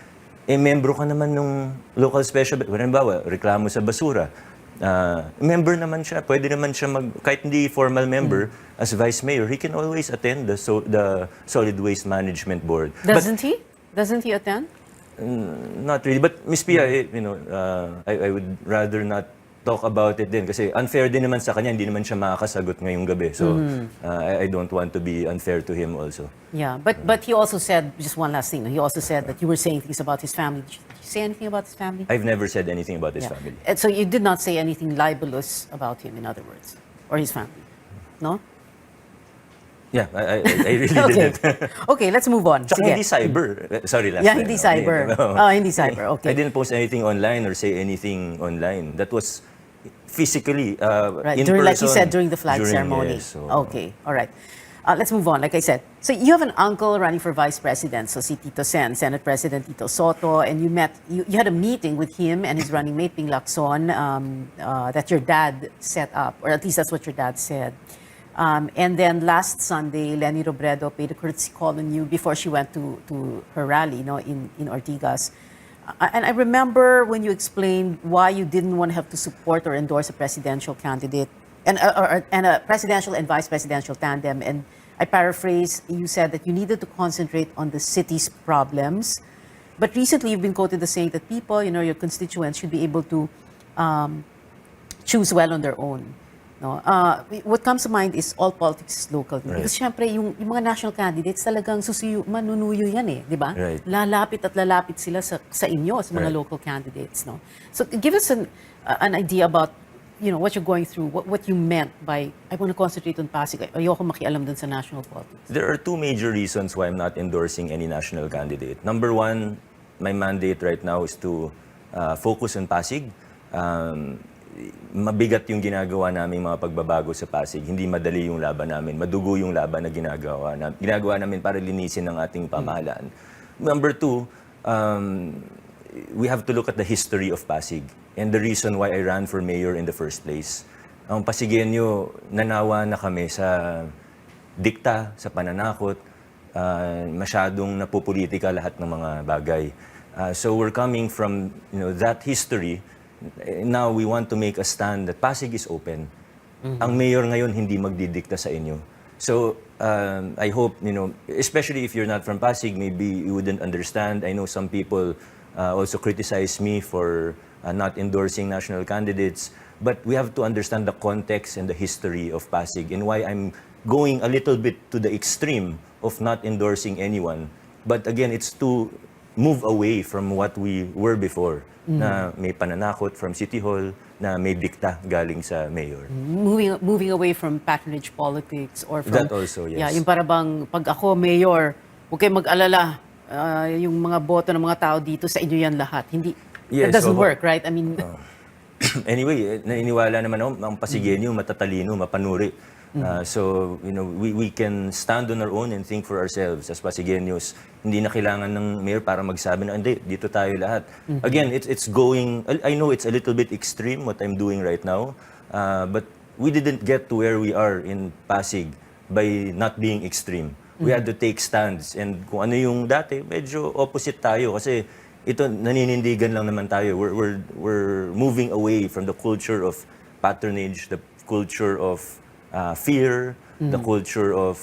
membro ka naman ng local special, halimbawa, reklamo sa basura. Member naman siya, pwede naman siya kahit hindi formal member, as vice mayor, he can always attend the Solid Waste Management Board. Doesn't he? Doesn't he attend? Not really, but Ms. Pia, I would rather not talk about it din kasi unfair din naman sa kanya, hindi naman siya makakasagot ngayong gabi. So I don't want to be unfair to him also. Yeah, but he also said, just one last thing, he also said that you were saying things about his family. Did you say anything about his family? I've never said anything about his family. And so you did not say anything libelous about him, in other words, or his family, no? Yeah, I really Okay. didn't. Okay, let's move on. Tsaka Sige. hindi cyber. Sorry, last Yeah, line. hindi cyber. Hindi cyber, okay. I didn't post anything online or say anything online. That was physically, Right, in during, person. like you said, during the flag ceremony. Yes, so, Okay, all right. Let's move on. Like I said, so you have an uncle running for vice president, so si Tito Sen, Senate President Tito Soto, and you had a meeting with him and his running mate Ping Lacson that your dad set up, or at least that's what your dad said. And then last Sunday, Leni Robredo paid a courtesy call on you before she went to her rally, in Ortigas. And I remember when you explained why you didn't want to have to support or endorse a presidential candidate and a presidential and vice presidential tandem. And I paraphrase, you said that you needed to concentrate on the city's problems. But recently, you've been quoted as saying that people, your constituents, should be able to choose well on their own. No? What comes to mind is all politics is local. Right. Because syempre, yung mga national candidates talagang manunuyo yan di ba? Right. Lalapit sila sa inyo, sa mga Right. local candidates. No? So give us an idea about what you're going through, what you meant by, I want to concentrate on Pasig. Ayoko makialam dun sa national politics. There are two major reasons why I'm not endorsing any national candidate. Number one, my mandate right now is to focus on Pasig. Mabigat yung ginagawa namin mga pagbabago sa Pasig. Hindi madali yung laban namin. Madugo yung laban na ginagawa namin para linisin ang ating pamahalaan. Number two, we have to look at the history of Pasig and the reason why I ran for mayor in the first place. Ang Pasigueño, nanawa na kami sa dikta, sa pananakot, masyadong napopolitika lahat ng mga bagay. So we're coming from that history. Now we want to make a stand that Pasig is open. Ang mayor ngayon hindi magdidikta sa inyo. So I hope, especially if you're not from Pasig, maybe you wouldn't understand. I know some people also criticize me for not endorsing national candidates, but we have to understand the context and the history of Pasig and why I'm going a little bit to the extreme of not endorsing anyone. But again, it's to move away from what we were before. Na may pananakot from City Hall, na may dikta galing sa mayor. Moving away from patronage politics or from... That also, yes. Yeah, yung para bang pag ako mayor, huwag kayong mag-alala, yung mga boto ng mga tao dito sa inyo yan lahat. Hindi, Yes, that doesn't so, work, right? I mean... Anyway, naniniwala naman ako, ang Pasigueño, matatalino, mapanuri. So, we can stand on our own and think for ourselves as Pasigueños. Hindi na kailangan ng mayor para magsabi na, hindi, dito tayo lahat. Again, it's going, I know it's a little bit extreme what I'm doing right now, but we didn't get to where we are in Pasig by not being extreme. We had to take stands. And kung ano yung dati, medyo opposite tayo kasi ito, naninindigan lang naman tayo. We're moving away from the culture of patronage, the culture of fear, the culture of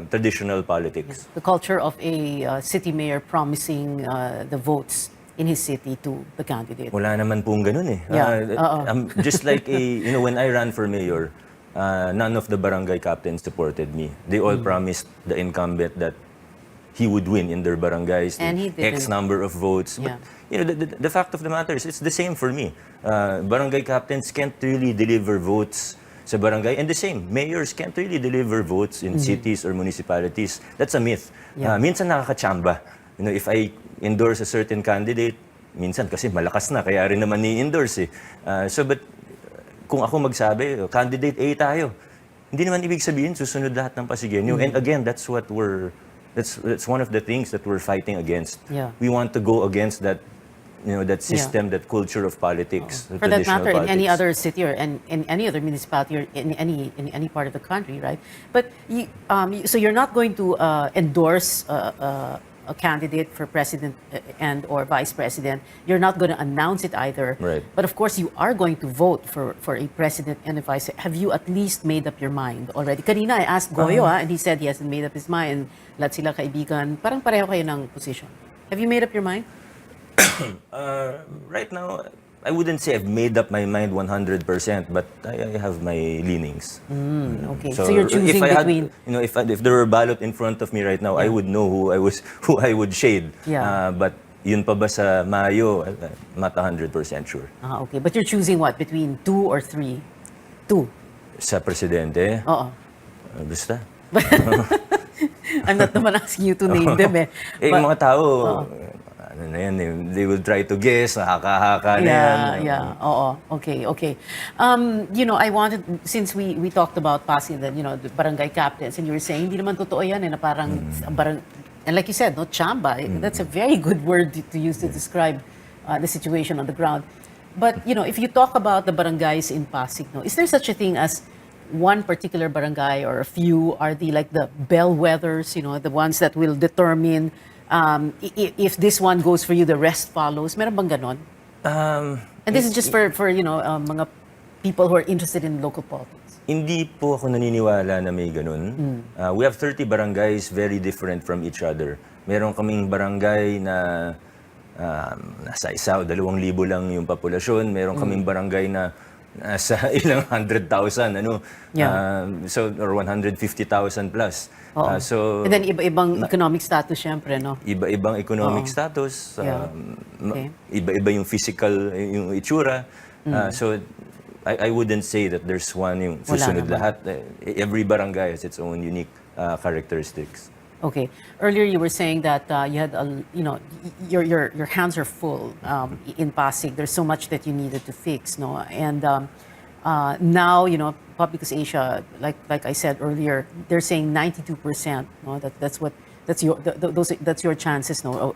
traditional politics. The culture of a city mayor promising the votes in his city to the candidate. Wala naman pong ganun eh. Yeah. Just like when I ran for mayor, none of the barangay captains supported me. They all promised the incumbent that he would win in their barangays, And he didn't. X number of votes. Yeah. But the fact of the matter is, it's the same for me. Barangay captains can't really deliver votes sa barangay, and the same, mayors can't really deliver votes in cities or municipalities. That's a myth. Yeah. Minsan nakakachamba. If I endorse a certain candidate, minsan kasi malakas na, kaya rin naman ni-endorse eh. But kung ako magsabi, candidate A tayo, hindi naman ibig sabihin susunod lahat ng Pasigueño. And again, that's what that's one of the things that we're fighting against. Yeah. We want to go against that that system, that culture of politics. For that matter, politics. in any other city or in any other municipality or in any part of the country, right? But so you're not going to endorse a candidate for president and or vice president. You're not going to announce it either. Right. But of course, you are going to vote for a president and a vice. Have you at least made up your mind already? Kanina I asked Goyo, and he said he hasn't made up his mind. Lahat sila kaibigan. Parang pareho kayo ng position. Have you made up your mind? Right now, I wouldn't say I've made up my mind 100%, but I have my leanings. Okay, so you're choosing if I between... had, if there were a ballot in front of me right now, I would know who I would shade. Yeah. But yun pa ba sa Mayo? I'm not 100% sure. Okay, but you're choosing what? Between 2 or 3? 2. Sa presidente? Oo. Basta. I'm not naman asking you to name them eh. Yung mga tao, ano na yan, they will try to guess, haka-haka na yan. Yeah. Oo. Okay. I wanted, since we talked about passing the barangay captains, and you were saying, hindi naman totoo yan na parang, and like you said, no, chamba, that's a very good word to use to describe the situation on the ground. But, if you talk about the barangays in Pasig, is there such a thing as one particular barangay or a few are the bellwethers, the ones that will determine if this one goes for you, the rest follows? Meron bang ganon? And this is just for mga people who are interested in local politics. Hindi po ako naniniwala na may ganun. We have 30 barangays very different from each other. Meron kaming barangay na nasa 1,000 o 2,000 lang yung populasyon. Meron kaming barangay na nasa ilang 100,000, or 150,000 plus. So, and then iba-ibang economic status syempre, no? Iba-ibang economic status, iba-iba yung physical, yung itsura. So, I wouldn't say that there's one yung susunod lahat. Every barangay has its own unique characteristics. Okay. Earlier you were saying that you had your hands are full in Pasig. There's so much that you needed to fix, no? And now, Publicus Asia, like I said earlier, they're saying 92%. No, that's your chances, no,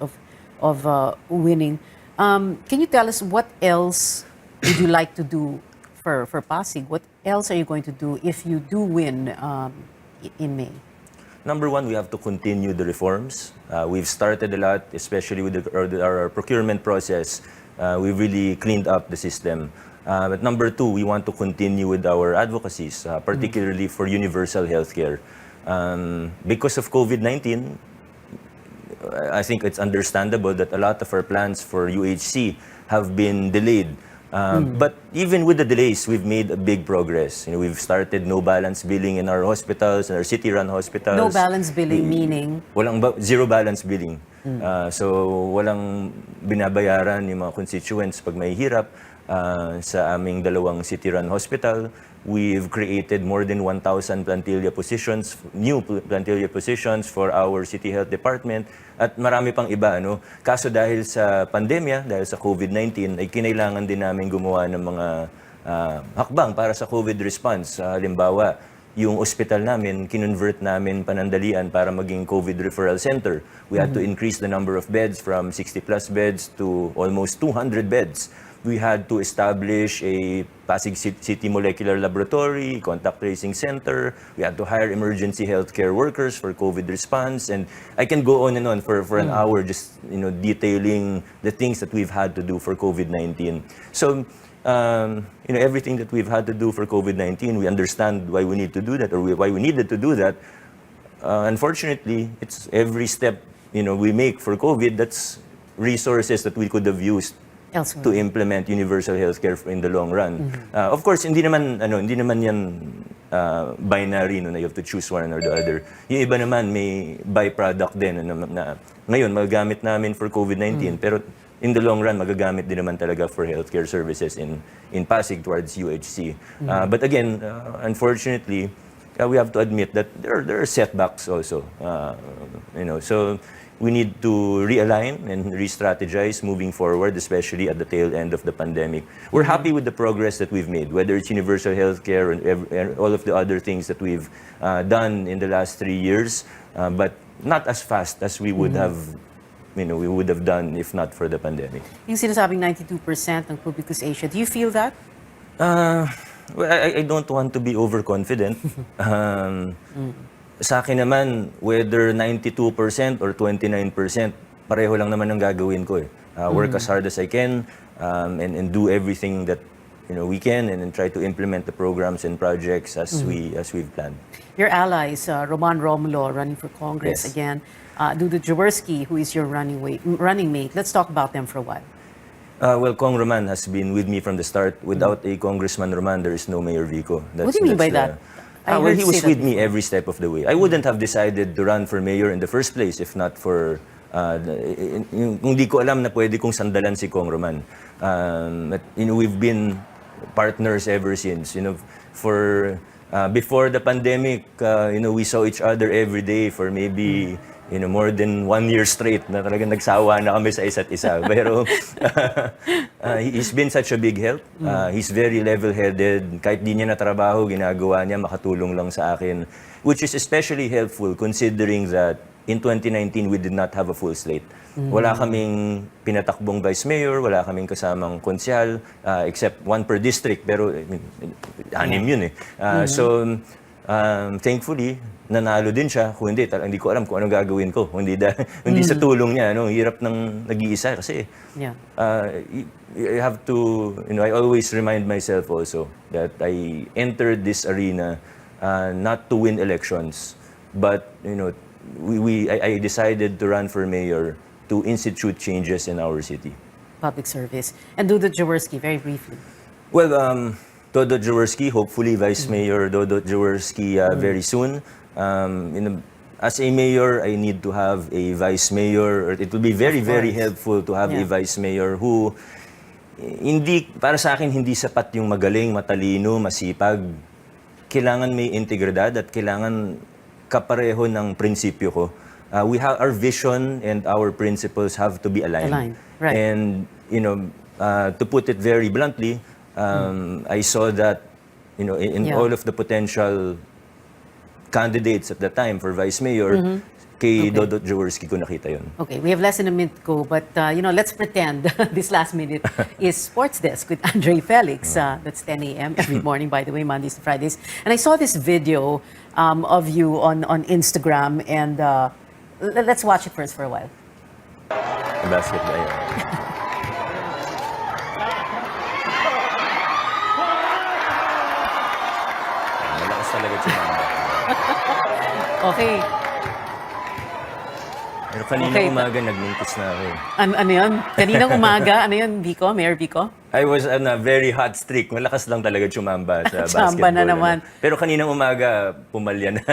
of winning. Can you tell us what else would you like to do for Pasig? What else are you going to do if you do win in May? Number one, we have to continue the reforms. We've started a lot, especially with our procurement process. We've really cleaned up the system. But number two, we want to continue with our advocacies, particularly for universal healthcare. Because of COVID-19, I think it's understandable that a lot of our plans for UHC have been delayed. But even with the delays, we've made a big progress. We've started no balance billing in our hospitals, in our city-run hospitals. No balance billing meaning? Zero balance billing. So walang binabayaran yung mga constituents pag may hirap. Sa aming dalawang city-run hospital, we've created more than 1,000 plantilla positions, new plantilla positions for our city health department, at marami pang iba. Kaso dahil sa pandemya, dahil sa COVID-19, ay kinailangan din namin gumawa ng mga hakbang para sa COVID response. Halimbawa, yung ospital namin, kinonvert namin panandalian para maging COVID referral center. We had to increase the number of beds from 60 plus beds to almost 200 beds. We had to establish a Pasig City Molecular Laboratory, contact tracing center. We had to hire emergency healthcare workers for COVID response. And I can go on and on for an hour just detailing the things that we've had to do for COVID-19. So, everything that we've had to do for COVID-19, we understand why we need to do that or why we needed to do that. Unfortunately, it's every step we make for COVID, that's resources that we could have used elsewhere to implement universal healthcare in the long run. Of course, hindi naman yan binary na you have to choose one or the other. Yung iba naman may byproduct din na ngayon magagamit namin for COVID-19 pero in the long run magagamit din naman talaga for healthcare services in Pasig towards UHC. But again, unfortunately, we have to admit that there are setbacks also. So we need to realign and re-strategize moving forward, especially at the tail end of the pandemic. We're happy with the progress that we've made, whether it's universal healthcare and all of the other things that we've done in the last 3 years, but not as fast as we would have done if not for the pandemic. Yung sinasabing 92% ng Publicus Asia, do you feel that? Well, I don't want to be overconfident. sa akin naman, whether 92% or 29%, pareho lang naman ang gagawin ko eh. Work as hard as I can and do everything that we can and then try to implement the programs and projects as we've planned. Your allies, Roman Romulo running for Congress Yes. again, Dudu Jaworski, who is your running mate. Let's talk about them for a while. Well, Kong Roman has been with me from the start. Without a Congressman Roman, there is no Mayor Vico. What do you mean by that? I Well, heard he you was say that with me every step of the way. I wouldn't have decided to run for mayor in the first place if not for kung di ko alam na pwede kong sandalan si Kong Roman. We've been partners ever since. For before the pandemic, we saw each other every day for maybe more than 1 year straight na talagang nagsawa na kami sa isa't isa. Pero he's been such a big help. He's very level-headed. Kahit di niya na trabaho, ginagawa niya, makatulong lang sa akin. Which is especially helpful considering that in 2019, we did not have a full slate. Wala kaming pinatakbong vice mayor, wala kaming kasamang konsyal, except one per district, pero anim yun eh. So, thankfully, nanalo din siya. Kung hindi ko alam kung anong gagawin ko. Hindi sa tulong niya, hirap ng nag-iisa kasi I have to, I always remind myself also that I entered this arena not to win elections, but I decided to run for mayor to institute changes in our city. Public service. And Dudu Jaworski, very briefly. Well, Dodo Jaworski, hopefully Vice Mayor Dodo Jaworski very soon. As a mayor, I need to have a vice mayor. It will be very, very helpful to have a vice mayor who, para sa akin, hindi sapat yung magaling, matalino, masipag. Kailangan may integridad at kailangan kapareho ng prinsipyo ko. Our vision and our principles have to be aligned. Right. And to put it very bluntly, I saw that in all of the potential candidates at the time for vice mayor, kay Dodo Jaworski ko nakita yun. Okay, we have less than a minute to go, but let's pretend this last minute is Sports Desk with Andre Felix. That's 10 a.m. every morning, by the way, Mondays to Fridays. And I saw this video of you on Instagram, and let's watch it first for a while. Basketball, yeah. Malakas talaga siya. Okay. Pero kaninang umaga, nagmintis na ako. Ano yun? Kaninang umaga, ano yun, Vico? Mayor Vico? I was on a very hot streak. Malakas lang talaga chumamba sa basketball. Chamba na naman. Pero kaninang umaga, pumalya na.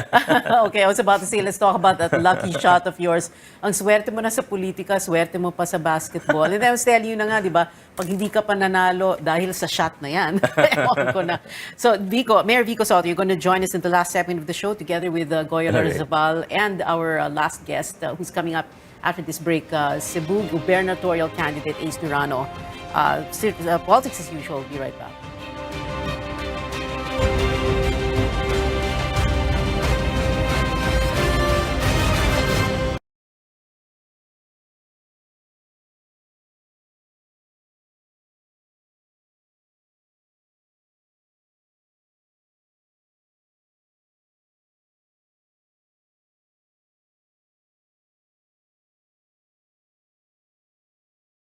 Okay, I was about to say, let's talk about that lucky shot of yours. Ang swerte mo na sa politika, swerte mo pa sa basketball. And I was telling you na nga, di ba, pag hindi ka pa nanalo dahil sa shot na yan. Ewan ko na. So, Vico, Mayor Vico Soto, you're going to join us in the last segment of the show together with Goyo Larzabal and our last guest who's coming up after this break, Cebu gubernatorial candidate Ace Durano. Politics as usual. We'll be right back.